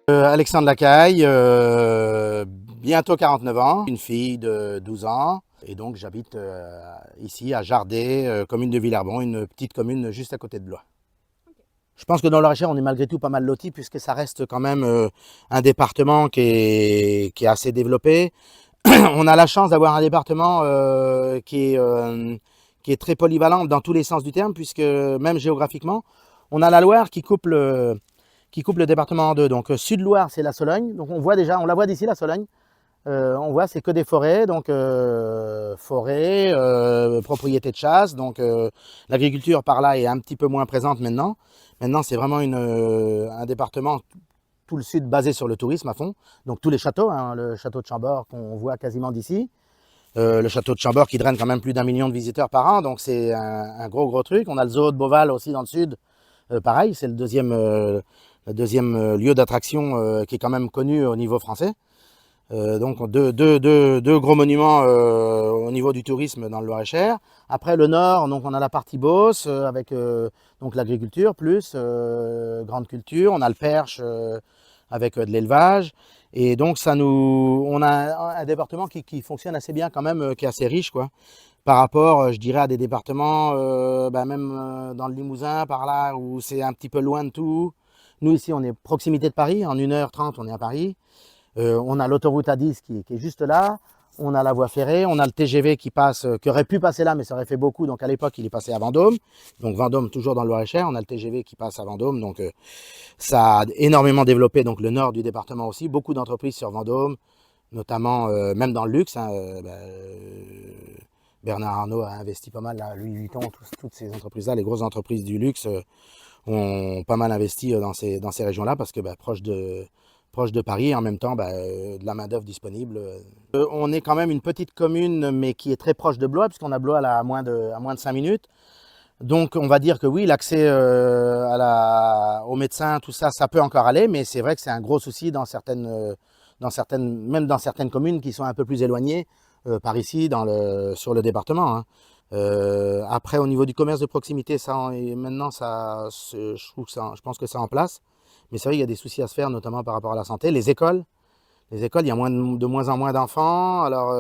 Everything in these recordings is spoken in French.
Alexandre Lacaille, bientôt 49 ans, une fille de 12 ans. Et donc j'habite ici à Jardet, commune de Villarbon, une petite commune juste à côté de Blois. Je pense que dans le Loir-et-Cher, on est malgré tout pas mal loti puisque ça reste quand même un département qui est assez développé. On a la chance d'avoir un département qui est très polyvalent dans tous les sens du terme puisque même géographiquement, on a la Loire qui coupe le département en deux. Donc Sud-Loire, c'est la Sologne. Donc on voit déjà, on la voit d'ici la Sologne. On voit, c'est que des forêts, donc forêts, propriétés de chasse. Donc l'agriculture par là est un petit peu moins présente maintenant. Maintenant, c'est vraiment un département, tout le sud basé sur le tourisme à fond. Donc tous les châteaux, hein, le château de Chambord qu'on voit quasiment d'ici. Le château de Chambord qui draine quand même plus d'1 million de visiteurs par an. Donc c'est un gros truc. On a le zoo de Beauval aussi dans le sud. Pareil, c'est le deuxième lieu d'attraction qui est quand même connu au niveau français. Donc deux gros monuments au niveau du tourisme dans le Loir-et-Cher. Après le nord, donc on a la partie Beauce avec donc l'agriculture plus grande culture. On a le Perche avec de l'élevage. Et donc on a un département qui fonctionne assez bien quand même, qui est assez riche quoi. Par rapport, je dirais, à des départements, même dans le Limousin, par là, où c'est un petit peu loin de tout. Nous, ici, on est proximité de Paris. En 1h30, on est à Paris. On a l'autoroute A10 qui est juste là. On a la voie ferrée. On a le TGV qui passe, qui aurait pu passer là, mais ça aurait fait beaucoup. Donc, à l'époque, il est passé à Vendôme. Donc, Vendôme, toujours dans le Loir-et-Cher. On a le TGV qui passe à Vendôme. Donc, ça a énormément développé donc, le nord du département aussi. Beaucoup d'entreprises sur Vendôme, notamment même dans le luxe. Hein, Bernard Arnault a investi pas mal, là, Louis Vuitton, toutes ces entreprises-là, les grosses entreprises du luxe ont pas mal investi dans ces régions-là parce que proche de Paris et en même temps de la main-d'œuvre disponible. On est quand même une petite commune mais qui est très proche de Blois puisqu'on a Blois là, à moins de 5 minutes. Donc on va dire que oui, l'accès aux médecins, tout ça, ça peut encore aller, mais c'est vrai que c'est un gros souci même dans certaines communes qui sont un peu plus éloignées par ici, sur le département. Hein. Après, au niveau du commerce de proximité, maintenant, je pense que c'est en place. Mais c'est vrai qu'il y a des soucis à se faire, notamment par rapport à la santé. Les écoles, il y a de moins en moins d'enfants. Alors,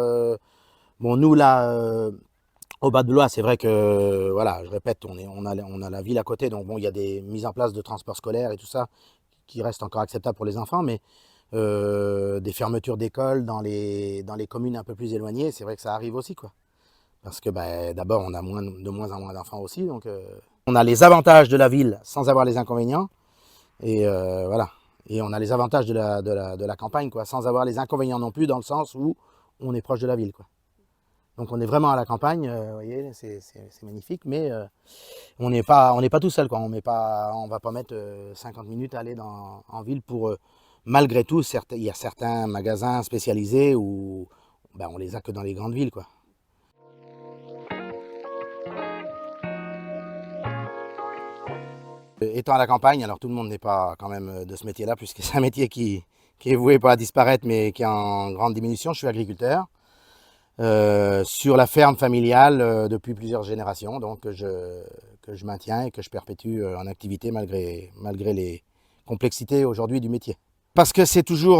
bon, nous, là, au bas de Blois, c'est vrai que, voilà, je répète, on a la ville à côté. Donc, bon, il y a des mises en place de transports scolaires et tout ça qui restent encore acceptables pour les enfants. Mais des fermetures d'écoles dans les communes un peu plus éloignées, c'est vrai que ça arrive aussi, quoi. Parce que d'abord, on a de moins en moins d'enfants aussi. Donc, on a les avantages de la ville sans avoir les inconvénients. Et voilà. Et on a les avantages de la campagne, quoi, sans avoir les inconvénients non plus, dans le sens où on est proche de la ville, quoi. Donc on est vraiment à la campagne, vous voyez, c'est magnifique, mais on n'est pas tout seul, quoi. On va pas mettre 50 minutes à aller en ville pour, malgré tout, il y a certains magasins spécialisés où on les a que dans les grandes villes, quoi. Étant à la campagne, alors tout le monde n'est pas quand même de ce métier-là, puisque c'est un métier qui est voué pas à disparaître, mais qui est en grande diminution. Je suis agriculteur sur la ferme familiale depuis plusieurs générations, donc que je maintiens et que je perpétue en activité malgré les complexités aujourd'hui du métier. Parce que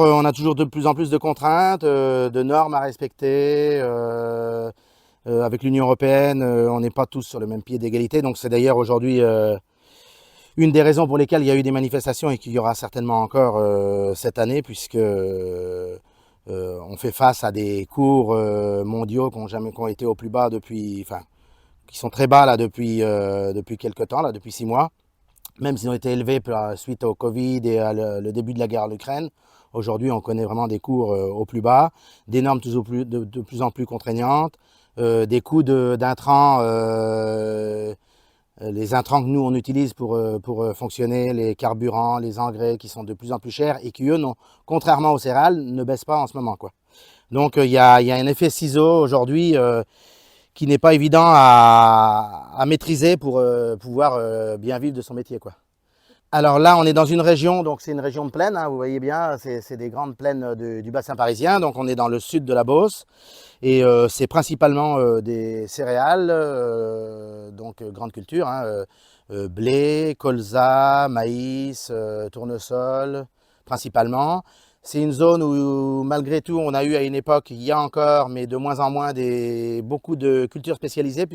on a toujours de plus en plus de contraintes, de normes à respecter. Avec l'Union européenne, on n'est pas tous sur le même pied d'égalité. Donc c'est d'ailleurs aujourd'hui une des raisons pour lesquelles il y a eu des manifestations et qu'il y aura certainement encore cette année, puisque on fait face à des cours mondiaux qui ont été au plus bas qui sont très bas là depuis quelques temps, là, depuis 6 mois, même s'ils ont été élevés suite au Covid et le début de la guerre en Ukraine. Aujourd'hui, on connaît vraiment des cours au plus bas, des normes de plus en plus contraignantes, des coûts d'intrants. Les intrants que nous on utilise pour fonctionner, les carburants, les engrais qui sont de plus en plus chers et qui eux, contrairement aux céréales, ne baissent pas en ce moment, quoi. Donc il y a un effet ciseau aujourd'hui qui n'est pas évident à maîtriser pour pouvoir bien vivre de son métier, quoi. Alors là, on est dans une région, donc c'est une région de plaine, hein, vous voyez bien, c'est des grandes plaines du bassin parisien, donc on est dans le sud de la Beauce, et c'est principalement des céréales, donc grande culture, hein, blé, colza, maïs, tournesol, principalement. C'est une zone où, malgré tout, on a eu à une époque, il y a encore, mais de moins en moins, beaucoup de cultures spécialisées,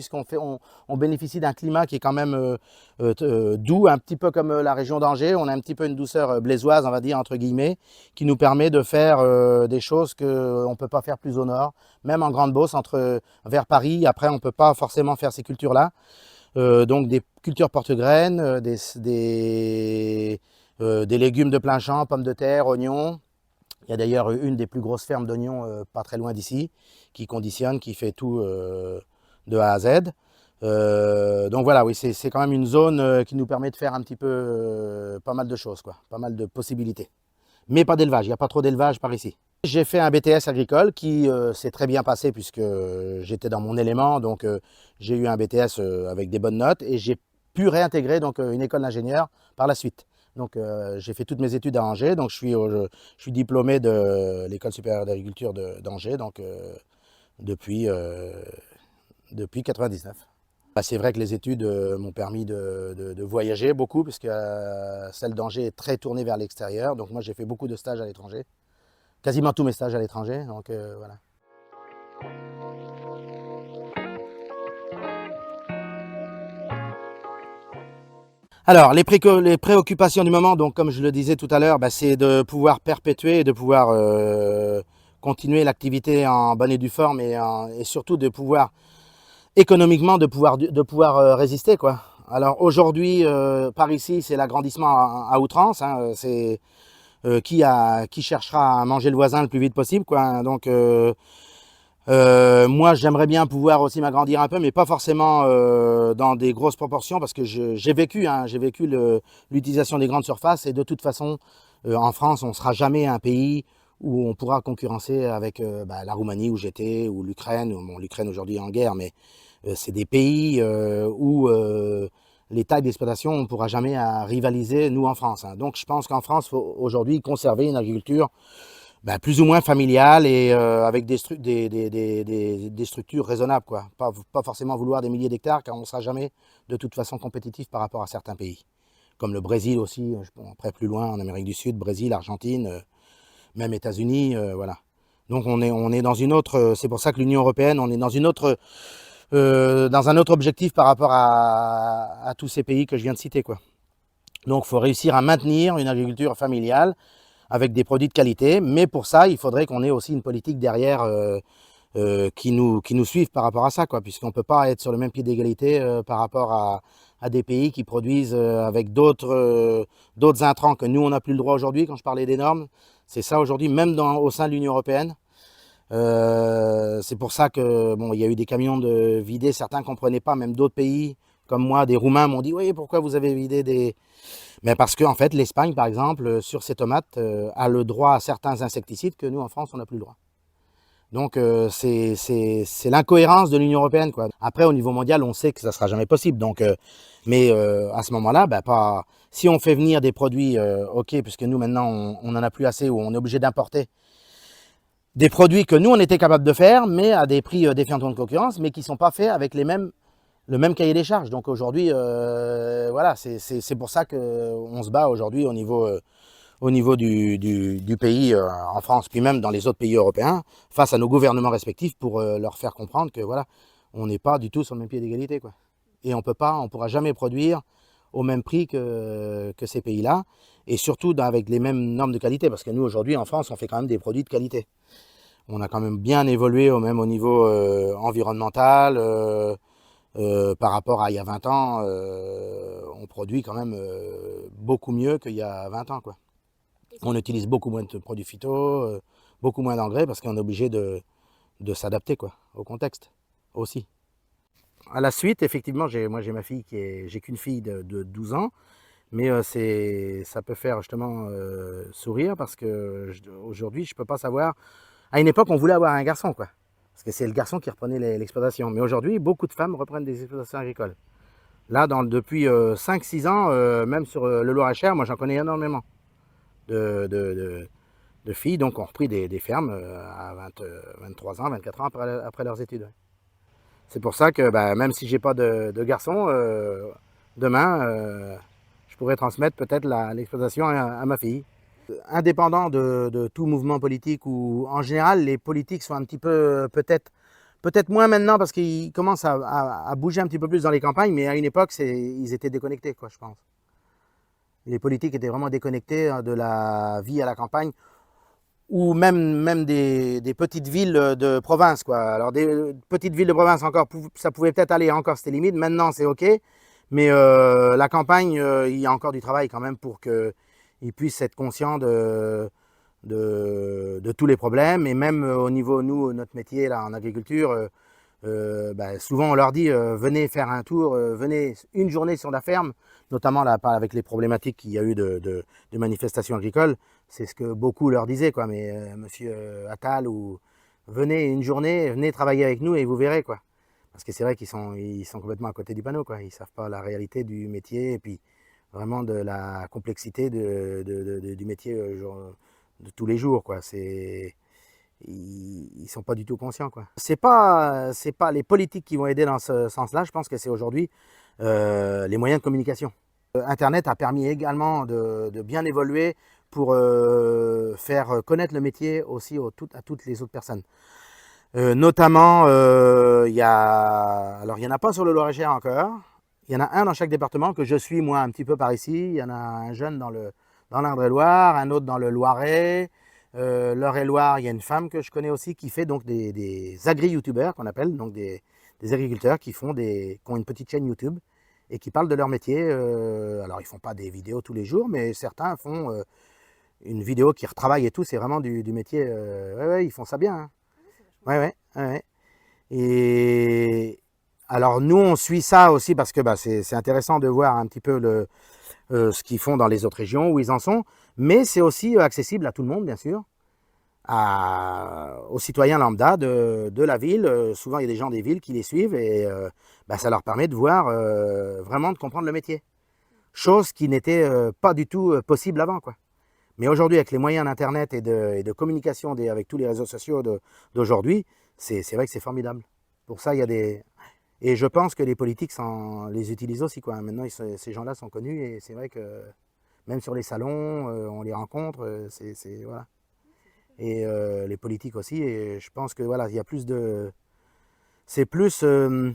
on bénéficie d'un climat qui est quand même doux, un petit peu comme la région d'Angers. On a un petit peu une douceur blésoise, on va dire, entre guillemets, qui nous permet de faire des choses qu'on ne peut pas faire plus au nord. Même en Grande-Beauce, vers Paris, après, on ne peut pas forcément faire ces cultures-là. Donc des cultures porte-graines, des légumes de plein champ, pommes de terre, oignons. Il y a d'ailleurs une des plus grosses fermes d'oignons pas très loin d'ici, qui conditionne, qui fait tout de A à Z. Donc voilà, oui, c'est quand même une zone qui nous permet de faire un petit peu pas mal de choses, quoi, pas mal de possibilités. Mais pas d'élevage, il n'y a pas trop d'élevage par ici. J'ai fait un BTS agricole qui s'est très bien passé puisque j'étais dans mon élément, donc j'ai eu un BTS avec des bonnes notes et j'ai pu réintégrer donc, une école d'ingénieur par la suite. Donc j'ai fait toutes mes études à Angers, donc je suis diplômé de l'école supérieure d'agriculture d'Angers donc, depuis 99. Bah, c'est vrai que les études m'ont permis de voyager beaucoup, puisque celle d'Angers est très tournée vers l'extérieur. Donc moi j'ai fait beaucoup de stages à l'étranger, quasiment tous mes stages à l'étranger. Donc voilà. Alors les préoccupations du moment, donc comme je le disais tout à l'heure, bah, c'est de pouvoir perpétuer et de pouvoir continuer l'activité en bonne et due forme et surtout de pouvoir économiquement de pouvoir résister, quoi. Alors aujourd'hui, par ici, c'est l'agrandissement à outrance. Hein, c'est qui cherchera à manger le voisin le plus vite possible, quoi. Donc moi, j'aimerais bien pouvoir aussi m'agrandir un peu, mais pas forcément dans des grosses proportions, parce que j'ai vécu l'utilisation des grandes surfaces, et de toute façon, en France, on ne sera jamais un pays où on pourra concurrencer avec la Roumanie où j'étais, ou l'Ukraine. Bon, l'Ukraine aujourd'hui est en guerre, mais c'est des pays où les tailles d'exploitation, on ne pourra jamais rivaliser, nous, en France. Hein. Donc je pense qu'en France, il faut aujourd'hui conserver une agriculture plus ou moins familiale et avec des structures raisonnables, quoi. Pas forcément vouloir des milliers d'hectares, car on ne sera jamais de toute façon compétitif par rapport à certains pays. Comme le Brésil aussi, après plus loin, en Amérique du Sud, Brésil, Argentine, même États-Unis, voilà. Donc on est dans une autre, c'est pour ça que l'Union européenne, on est dans un autre objectif par rapport à tous ces pays que je viens de citer, quoi. Donc il faut réussir à maintenir une agriculture familiale avec des produits de qualité, mais pour ça, il faudrait qu'on ait aussi une politique derrière qui nous suive par rapport à ça, quoi, puisqu'on ne peut pas être sur le même pied d'égalité par rapport à des pays qui produisent avec d'autres intrants que nous, on n'a plus le droit aujourd'hui. Quand je parlais des normes, c'est ça aujourd'hui, même au sein de l'Union européenne. C'est pour ça que bon, il y a eu des camions de vidés, certains ne comprenaient pas, même d'autres pays comme moi, des Roumains m'ont dit oui, pourquoi vous avez vidé des... Mais parce que en fait, l'Espagne, par exemple, sur ses tomates, a le droit à certains insecticides que nous, en France, on n'a plus le droit. Donc c'est l'incohérence de l'Union européenne, quoi. Après, au niveau mondial, on sait que ça ne sera jamais possible. Donc, mais à ce moment-là, si on fait venir des produits, ok, puisque nous maintenant, on n'en a plus assez, ou on est obligé d'importer des produits que nous, on était capable de faire, mais à des prix défiant de concurrence, mais qui ne sont pas faits avec le même cahier des charges. Donc aujourd'hui, voilà, c'est pour ça qu'on se bat aujourd'hui au niveau du pays en France, puis même dans les autres pays européens, face à nos gouvernements respectifs pour leur faire comprendre que voilà, on n'est pas du tout sur le même pied d'égalité, quoi. Et on pourra jamais produire au même prix que ces pays-là, et surtout avec les mêmes normes de qualité, parce que nous aujourd'hui en France, on fait quand même des produits de qualité. On a quand même bien évolué même au niveau environnemental. Par rapport à il y a 20 ans, on produit quand même beaucoup mieux qu'il y a 20 ans, quoi. On utilise beaucoup moins de produits phyto, beaucoup moins d'engrais, parce qu'on est obligé de s'adapter, quoi, au contexte aussi. À la suite, effectivement, moi j'ai ma fille j'ai qu'une fille de 12 ans, mais ça peut faire justement sourire, parce que aujourd'hui je peux pas savoir. À une époque, on voulait avoir un garçon, quoi. Parce que c'est le garçon qui reprenait l'exploitation. Mais aujourd'hui, beaucoup de femmes reprennent des exploitations agricoles. Là, depuis 5-6 ans, même sur le Loir-et-Cher, moi j'en connais énormément de filles donc ont repris des fermes à 23 ans, 24 ans après leurs études. C'est pour ça que même si j'ai pas de garçon, demain, je pourrais transmettre peut-être l'exploitation à ma fille. Indépendant de tout mouvement politique, ou en général, les politiques sont un petit peu, peut-être moins maintenant parce qu'ils commencent à bouger un petit peu plus dans les campagnes, mais à une époque, ils étaient déconnectés, quoi, je pense. Les politiques étaient vraiment déconnectés de la vie à la campagne, ou même des petites villes de province, quoi. Alors des petites villes de province encore, ça pouvait peut-être aller, encore c'était limite. Maintenant c'est ok, mais la campagne, il y a encore du travail quand même pour qu'ils puissent être conscients de tous les problèmes. Et même au niveau, nous, notre métier là en agriculture, souvent on leur dit venez faire un tour, venez une journée sur la ferme, notamment là, avec les problématiques qu'il y a eu de manifestations agricoles. C'est ce que beaucoup leur disaient, quoi. Mais monsieur Attal, ou venez une journée, venez travailler avec nous et vous verrez, quoi. Parce que c'est vrai ils sont complètement à côté du panneau, quoi. Ils ne savent pas la réalité du métier et puis vraiment de la complexité du métier de tous les jours, quoi. Ils sont pas du tout conscients, quoi. C'est pas les politiques qui vont aider dans ce sens-là. Je pense que c'est aujourd'hui les moyens de communication. Internet a permis également de bien évoluer pour faire connaître le métier aussi à toutes les autres personnes. Notamment, il y en a pas sur le Loir-et-Cher encore. Il y en a un dans chaque département que je suis moi un petit peu par ici. Il y en a un jeune dans l'Indre-et-Loire, un autre dans le Loiret. L'Eure-et-Loire, il y a une femme que je connais aussi qui fait donc des agri-youtubeurs qu'on appelle, donc des agriculteurs qui ont une petite chaîne YouTube et qui parlent de leur métier. Alors ils font pas des vidéos tous les jours, mais certains font une vidéo qui retravaille et tout. C'est vraiment du métier. Ouais, ils font ça bien, hein. Ouais. Et alors nous on suit ça aussi parce que c'est intéressant de voir un petit peu ce qu'ils font dans les autres régions, où ils en sont, mais c'est aussi accessible à tout le monde, bien sûr, aux citoyens lambda de la ville. Souvent il y a des gens des villes qui les suivent et ça leur permet de voir, vraiment de comprendre le métier, chose qui n'était pas du tout possible avant, quoi. Mais aujourd'hui, avec les moyens d'internet et de communication avec tous les réseaux sociaux d'aujourd'hui, c'est vrai que c'est formidable. Pour ça, il y a des... Et je pense que les politiques les utilisent aussi, quoi. Maintenant, ces gens-là sont connus et c'est vrai que même sur les salons, on les rencontre. Voilà. Et les politiques aussi. Et je pense que voilà, il y a plus de... C'est plus, je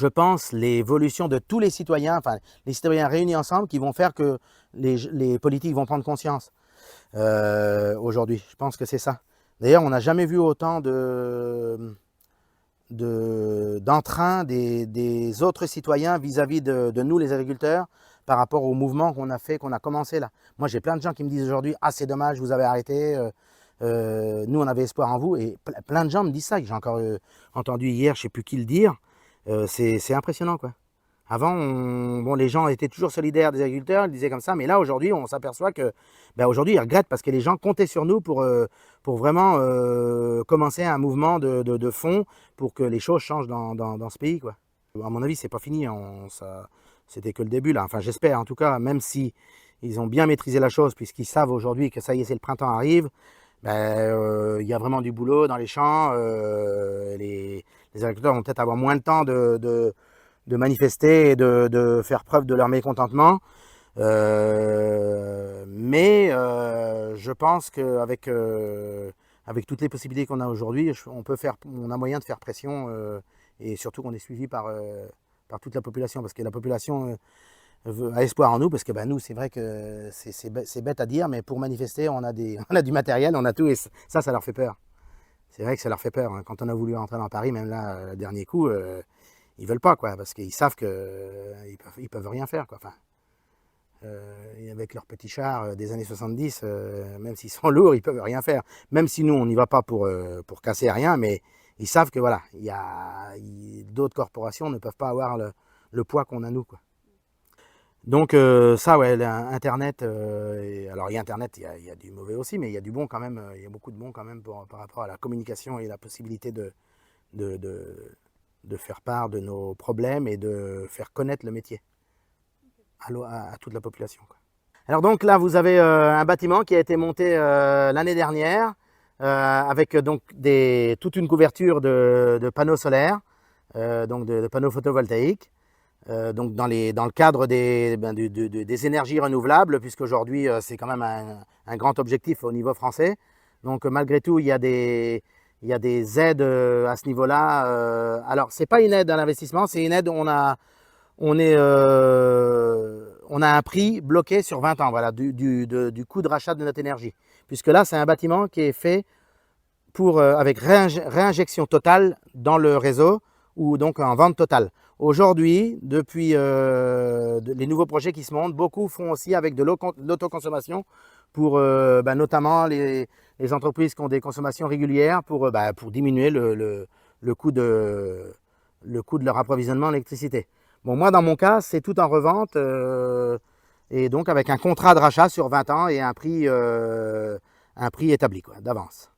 pense, l'évolution de tous les citoyens, enfin les citoyens réunis ensemble, qui vont faire que les politiques vont prendre conscience aujourd'hui. Je pense que c'est ça. D'ailleurs, on n'a jamais vu autant d'entrain des autres citoyens vis-à-vis de nous, les agriculteurs, par rapport au mouvement qu'on a commencé là. Moi, j'ai plein de gens qui me disent aujourd'hui « Ah, c'est dommage, vous avez arrêté, nous, on avait espoir en vous ». Et plein de gens me disent ça, que j'ai encore entendu hier, je ne sais plus qui le dire. C'est impressionnant, quoi. Avant, les gens étaient toujours solidaires des agriculteurs, ils disaient comme ça, mais là, aujourd'hui, on s'aperçoit que, aujourd'hui, ils regrettent parce que les gens comptaient sur nous pour vraiment commencer un mouvement de fond pour que les choses changent dans ce pays, quoi. À mon avis, c'est pas fini, c'était que le début, là. Enfin, j'espère, en tout cas, même si ils ont bien maîtrisé la chose, puisqu'ils savent aujourd'hui que ça y est, c'est le printemps arrive, il y a vraiment du boulot dans les champs. Les agriculteurs vont peut-être avoir moins de temps de manifester et de faire preuve de leur mécontentement. Mais je pense qu'avec avec toutes les possibilités qu'on a aujourd'hui, on a moyen de faire pression, et surtout qu'on est suivi par toute la population, parce que la population a espoir en nous, parce que nous, c'est vrai que c'est bête à dire, mais pour manifester, on a du matériel, on a tout, et ça leur fait peur. C'est vrai que ça leur fait peur, hein. Quand on a voulu rentrer dans Paris, même là, le dernier coup, ils veulent pas, quoi, parce qu'ils savent qu'ils peuvent rien faire, quoi. Enfin, avec leurs petits chars des années 70, même s'ils sont lourds, ils peuvent rien faire. Même si nous, on n'y va pas pour casser rien, mais ils savent que voilà, d'autres corporations ne peuvent pas avoir le poids qu'on a nous, quoi. Donc ça, ouais, Internet, alors il y a Internet, il y a du mauvais aussi, mais il y a du bon quand même, il y a beaucoup de bon quand même par rapport à la communication et la possibilité de faire part de nos problèmes et de faire connaître le métier à toute la population, quoi. Alors donc là, vous avez un bâtiment qui a été monté l'année dernière, avec donc toute une couverture de panneaux solaires, donc de panneaux photovoltaïques. donc dans le cadre des énergies renouvelables, puisqu'aujourd'hui c'est quand même un grand objectif au niveau français. Donc malgré tout, il y a des aides à ce niveau-là. Alors c'est pas une aide à l'investissement, c'est une aide, on a un prix bloqué sur 20 ans, voilà, du coût de rachat de notre énergie. Puisque là, c'est un bâtiment qui est fait avec réinjection totale dans le réseau, ou donc en vente totale. Aujourd'hui, depuis les nouveaux projets qui se montent, beaucoup font aussi avec de l'autoconsommation pour notamment les entreprises qui ont des consommations régulières pour diminuer le coût de leur approvisionnement en électricité. Bon, moi, dans mon cas, c'est tout en revente et donc avec un contrat de rachat sur 20 ans et un prix établi d'avance.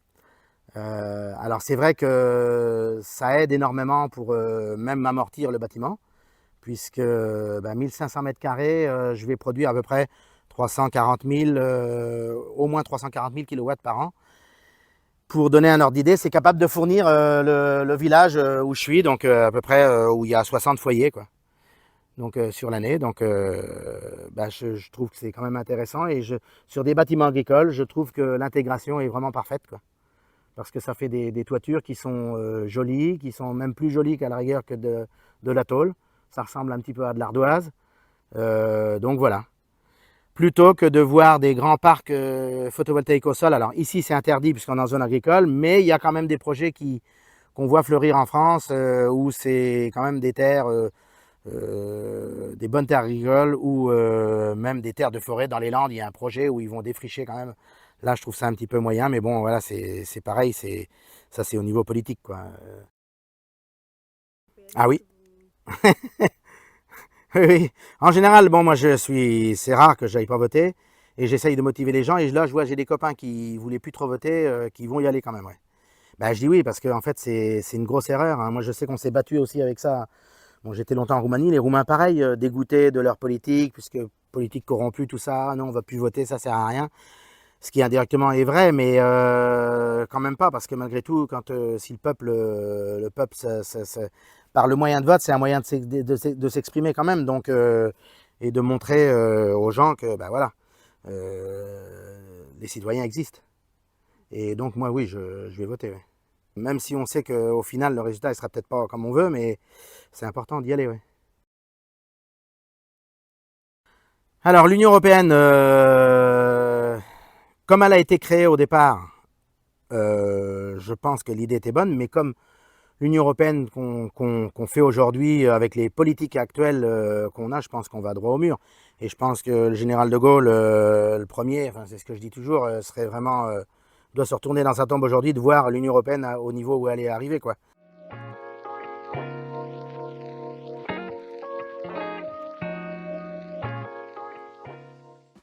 Alors c'est vrai que ça aide énormément pour même amortir le bâtiment, puisque 1500 mètres carrés, je vais produire à peu près 340 000, au moins 340 000 kW par an. Pour donner un ordre d'idée, c'est capable de fournir le village où je suis, donc à peu près où il y a 60 foyers, quoi. Donc sur l'année. Donc je trouve que c'est quand même intéressant. Et sur des bâtiments agricoles, je trouve que l'intégration est vraiment parfaite, quoi. Parce que ça fait des toitures qui sont jolies, qui sont même plus jolies qu'à la rigueur que de la tôle. Ça ressemble un petit peu à de l'ardoise. Donc voilà. Plutôt que de voir des grands parcs photovoltaïques au sol. Alors ici c'est interdit puisqu'on est en zone agricole, mais il y a quand même des projets qu'on voit fleurir en France où c'est quand même des terres, des bonnes terres agricoles ou même des terres de forêt dans les Landes. Il y a un projet où ils vont défricher quand même. Là je trouve ça un petit peu moyen, mais bon voilà, c'est pareil, ça c'est au niveau politique, quoi. Ah oui. Oui, en général, bon, moi, c'est rare que je n'aille pas voter et j'essaye de motiver les gens. Et là, je vois, j'ai des copains qui voulaient plus trop voter, qui vont y aller quand même, ouais. Ben, je dis oui parce que en fait, c'est une grosse erreur, hein. Moi, je sais qu'on s'est battu aussi avec ça. Bon, j'étais longtemps en Roumanie. Les Roumains, pareil, dégoûtés de leur politique, puisque politique corrompue, tout ça. Non, on va plus voter, ça sert à rien. Ce qui indirectement est vrai, mais quand même pas, parce que malgré tout, si le peuple par le moyen de vote, c'est un moyen de s'exprimer quand même, donc et de montrer aux gens que ben voilà, les citoyens existent. Et donc moi, oui, je vais voter. Ouais. Même si on sait qu'au final, le résultat ne sera peut-être pas comme on veut, mais c'est important d'y aller. Ouais. Alors l'Union européenne, comme elle a été créée au départ, je pense que l'idée était bonne, mais comme l'Union européenne qu'on fait aujourd'hui avec les politiques actuelles qu'on a, je pense qu'on va droit au mur. Et je pense que le général de Gaulle, le premier, enfin, c'est ce que je dis toujours, serait vraiment doit se retourner dans sa tombe aujourd'hui de voir l'Union européenne au niveau où elle est arrivée, quoi.